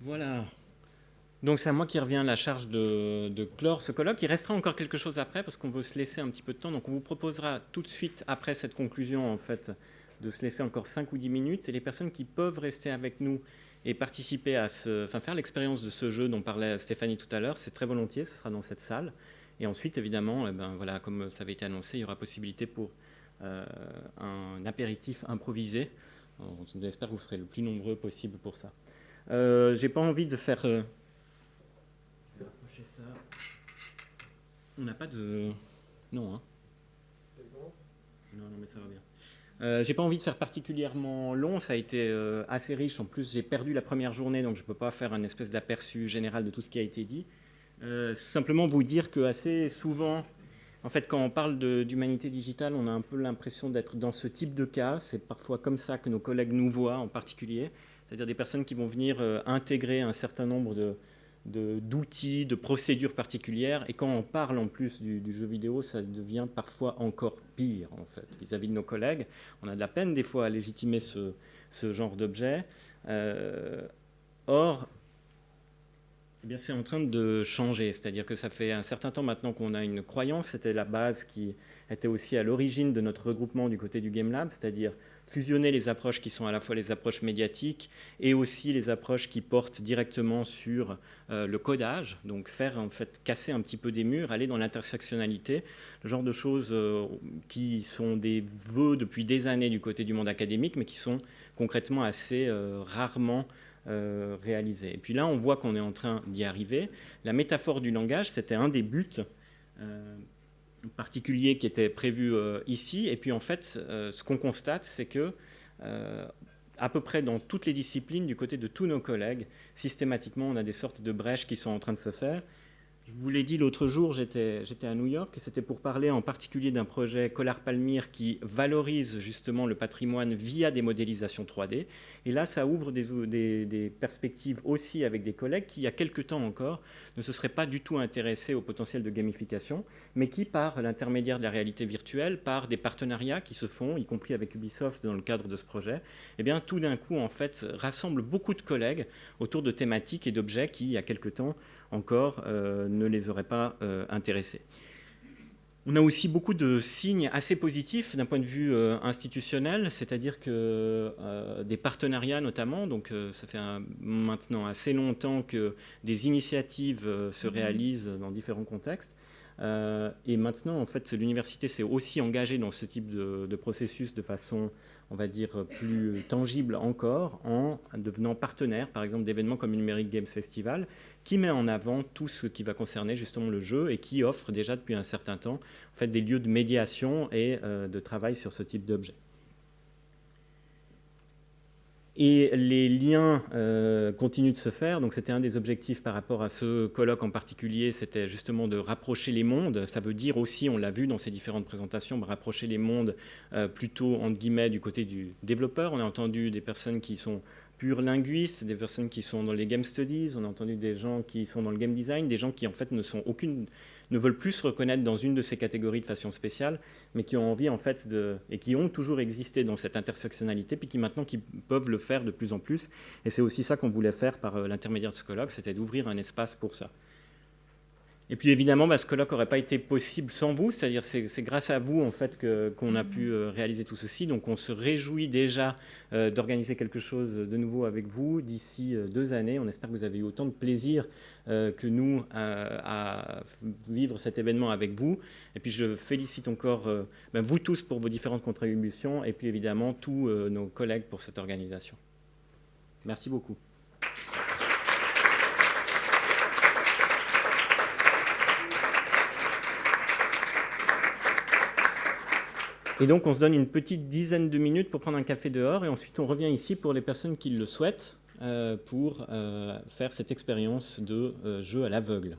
Voilà. Donc c'est à moi qui revient la charge de clore ce colloque. Il restera encore quelque chose après parce qu'on veut se laisser un petit peu de temps. Donc on vous proposera tout de suite après cette conclusion en fait de se laisser encore 5 ou 10 minutes. Et les personnes qui peuvent rester avec nous et participer à faire l'expérience de ce jeu dont parlait Stéphanie tout à l'heure, c'est très volontiers, ce sera dans cette salle. Et ensuite évidemment, voilà, comme ça avait été annoncé, il y aura possibilité pour un apéritif improvisé. J'espère que vous serez le plus nombreux possible pour ça. J'ai pas envie de faire... Je vais rapprocher ça. On n'a pas de... Non, hein. Non, mais ça va bien. J'ai pas envie de faire particulièrement long, ça a été assez riche. En plus, j'ai perdu la première journée, donc je ne peux pas faire un espèce d'aperçu général de tout ce qui a été dit. Simplement vous dire que assez souvent, en fait, quand on parle d'humanité digitale, on a un peu l'impression d'être dans ce type de cas. C'est parfois comme ça que nos collègues nous voient en particulier. C'est-à-dire des personnes qui vont venir intégrer un certain nombre d'outils, de procédures particulières. Et quand on parle en plus du jeu vidéo, ça devient parfois encore pire, en fait, vis-à-vis de nos collègues. On a de la peine, des fois, à légitimer ce genre d'objet. Or, eh bien, c'est en train de changer. C'est-à-dire que ça fait un certain temps maintenant qu'on a une croyance. C'était la base qui était aussi à l'origine de notre regroupement du côté du Game Lab, c'est-à-dire fusionner les approches qui sont à la fois les approches médiatiques et aussi les approches qui portent directement sur le codage, donc faire en fait casser un petit peu des murs, aller dans l'intersectionnalité, le genre de choses qui sont des vœux depuis des années du côté du monde académique, mais qui sont concrètement assez rarement réalisées. Et puis là, on voit qu'on est en train d'y arriver. La métaphore du langage, c'était un des buts particulier qui était prévu ici. Et puis en fait, ce qu'on constate, c'est que à peu près dans toutes les disciplines, du côté de tous nos collègues, systématiquement, on a des sortes de brèches qui sont en train de se faire. Je vous l'ai dit l'autre jour, j'étais à New York, et c'était pour parler en particulier d'un projet Collar-Palmyre qui valorise justement le patrimoine via des modélisations 3D. Et là, ça ouvre des perspectives aussi avec des collègues qui, il y a quelques temps encore, ne se seraient pas du tout intéressés au potentiel de gamification, mais qui, par l'intermédiaire de la réalité virtuelle, par des partenariats qui se font, y compris avec Ubisoft dans le cadre de ce projet, eh bien, tout d'un coup, en fait, rassemblent beaucoup de collègues autour de thématiques et d'objets qui, il y a quelques temps encore, ne les auraient pas intéressés. On a aussi beaucoup de signes assez positifs d'un point de vue institutionnel, c'est-à-dire que des partenariats notamment, donc ça fait maintenant assez longtemps que des initiatives se réalisent dans différents contextes. Et maintenant, en fait, l'université s'est aussi engagée dans ce type de processus de façon, on va dire, plus tangible encore, en devenant partenaire, par exemple, d'événements comme le Numeric Games Festival, qui met en avant tout ce qui va concerner justement le jeu et qui offre déjà depuis un certain temps en fait, des lieux de médiation et de travail sur ce type d'objet. Et les liens continuent de se faire, donc c'était un des objectifs par rapport à ce colloque en particulier, c'était justement de rapprocher les mondes. Ça veut dire aussi, on l'a vu dans ces différentes présentations, rapprocher les mondes plutôt entre guillemets du côté du développeur. On a entendu des personnes qui sont purs linguistes, des personnes qui sont dans les game studies, on a entendu des gens qui sont dans le game design, des gens qui en fait ne veulent plus se reconnaître dans une de ces catégories de façon spéciale, mais qui ont envie en fait et qui ont toujours existé dans cette intersectionnalité, puis qui maintenant qui peuvent le faire de plus en plus. Et c'est aussi ça qu'on voulait faire par l'intermédiaire de ce colloque, c'était d'ouvrir un espace pour ça. Et puis évidemment, ce colloque n'aurait pas été possible sans vous, c'est-à-dire c'est grâce à vous en fait qu'on a pu réaliser tout ceci. Donc on se réjouit déjà d'organiser quelque chose de nouveau avec vous d'ici 2 années. On espère que vous avez eu autant de plaisir que nous à vivre cet événement avec vous. Et puis je félicite encore vous tous pour vos différentes contributions et puis évidemment tous nos collègues pour cette organisation. Merci beaucoup. Et donc, on se donne une petite dizaine de minutes pour prendre un café dehors et ensuite on revient ici pour les personnes qui le souhaitent pour faire cette expérience de jeu à l'aveugle.